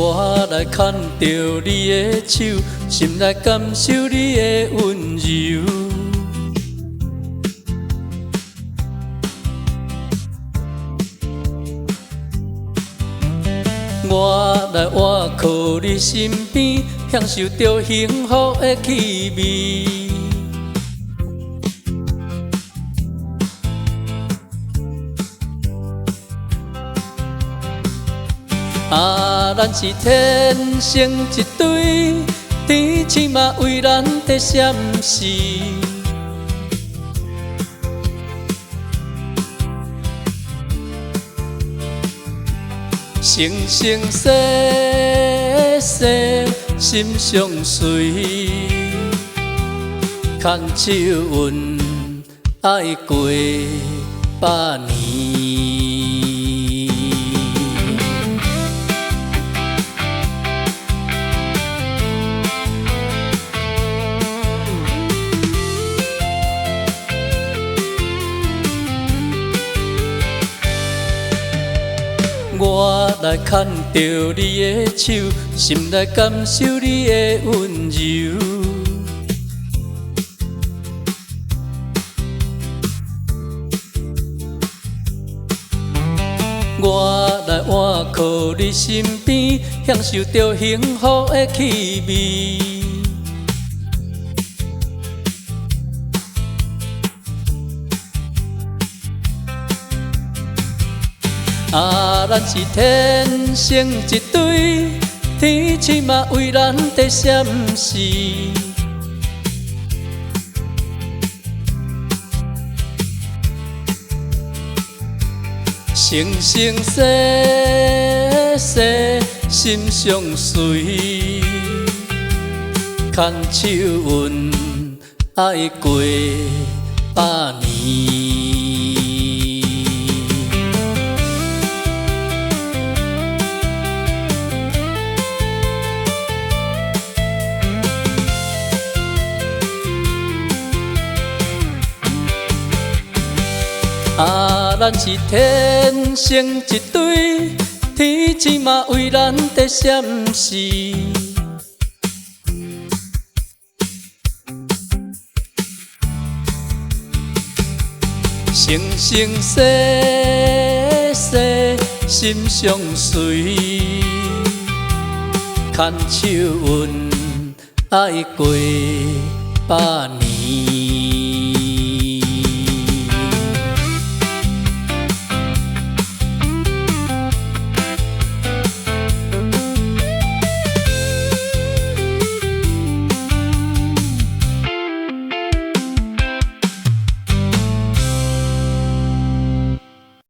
我来牵着你的手，心来感受你的温柔。我来倚靠你身边，享受着幸福的气味。咱是天生一对，天星嘛为咱在闪烁。生生世世心相随，牵手阮爱过百年。我来牵着你的手，心来感受你的温柔。我来倚靠你身边，享受着幸福的气味。咱是天生一对，天星嘛为咱在闪烁。生生世世心相随，牵手阮爱过百年。咱是天生一对，天星嘛为咱在闪烁。生生世世心相随，牵手阮爱过百年。